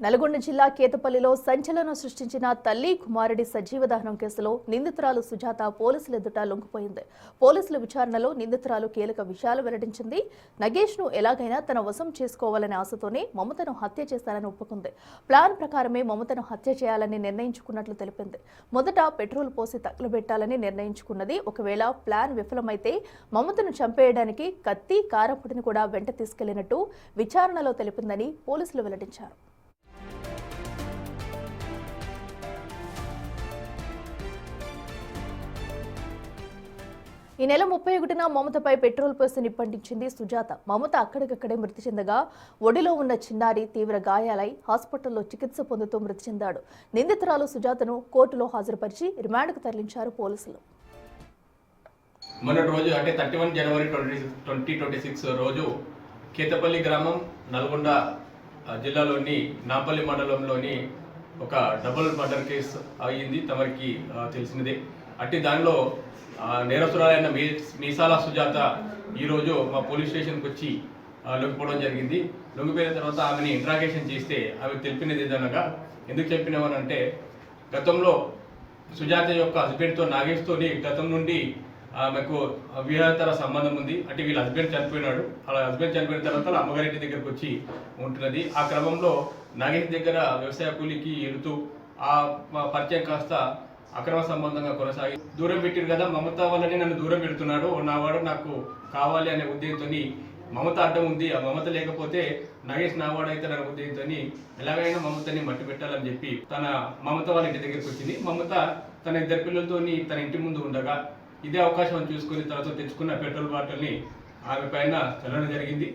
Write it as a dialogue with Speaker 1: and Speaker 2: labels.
Speaker 1: నల్గొండ జిల్లా కేతపల్లిలో సంచలనం సృష్టించిన తల్లి కుమారుడి సజీవ దహనం కేసులో నిందితురాలు సుజాత పోలీసుల ఎదుట లొంగిపోయింది. పోలీసుల విచారణలో నిందితురాలు కీలక విషయాలు వెల్లడించింది. నగేష్ ను ఎలాగైనా తన వశం చేసుకోవాలనే ఆశతోనే మమతను హత్య చేశారని ఒప్పుకుంది. ప్లాన్ ప్రకారమే మమతను హత్య చేయాలని నిర్ణయించుకున్నట్లు తెలిపింది. మొదట పెట్రోల్ పోసి తగలబెట్టాలని నిర్ణయించుకున్నది. ఒకవేళ ప్లాన్ విఫలమైతే మమతను చంపేయడానికి కత్తి, కారపొడిని కూడా వెంట తీసుకెళ్లినట్టు విచారణలో తెలిపిందని పోలీసులు వెల్లడించారు. ఈ నెల 31న మమతపై పెట్రోల్ పోసి నిప్పంటించింది సుజాత. మమత అక్కడికక్కడే మృతి చెందగా ఒడిలో ఉన్న చిన్నారి తీవ్ర గాయాలై హాస్పిటల్లో చికిత్స పొందుతూ మృతి చెందాడు. నిందితురాలు సుజాతను కోర్టులో హాజరుపరిచి రిమాండ్కు తరలించారు పోలీసులు.
Speaker 2: మొన్నటి రోజు అంటే 31 జనవరి 2026 రోజు కేతపల్లి గ్రామం నల్గొండ జిల్లాలోని నాంపల్లి మండలంలోని ఒక డబుల్ మర్డర్ కేసు అయ్యింది. తమరికి తెలిసినదే. అట్టి దానిలో నేరస్తురాలైన మీసాల సుజాత ఈరోజు మా పోలీస్ స్టేషన్కి వచ్చి లొంగిపోవడం జరిగింది. లొంగిపోయిన తర్వాత ఆమెని ఇంట్రాగేషన్ చేస్తే ఆమె తెలిపినది ఏదనగా, ఎందుకు చెప్పినామనంటే గతంలో సుజాత యొక్క హస్బెండ్తో నాగేష్తోని గతం నుండి ఆమెకు వివాహేతర సంబంధం ఉంది. అంటే వీళ్ళ హస్బెండ్ చనిపోయినాడు. అలా హస్బెండ్ చనిపోయిన తర్వాత వాళ్ళ అమ్మగారింటి దగ్గరకు వచ్చి ఉంటున్నది. ఆ క్రమంలో నాగేష్ దగ్గర వ్యవసాయ కూలికి వెళుతూ ఆ పరిచయం కాస్త అక్రమ సంబంధంగా కొనసాగి దూరం పెట్టారు కదా. మమత వల్లనే నన్ను దూరం పెడుతున్నాడు, నా వాడు నాకు కావాలి అనే ఉద్దేశంతో మమత అడ్డం ఉంది. ఆ మమత లేకపోతే నాగేష్ నావాడు అయితే అనే ఉద్దేశంతో ఎలాగైనా మమతని మట్టి పెట్టాలని చెప్పి తన మమత వాళ్ళ ఇంటి దగ్గరికి వచ్చింది. మమత తన 2 పిల్లలతో తన ఇంటి ముందు ఉండగా ఇదే అవకాశం చూసుకుని తనతో తెచ్చుకున్న పెట్రోల్ బాటిల్ని ఆమె పైన చల్లడం జరిగింది.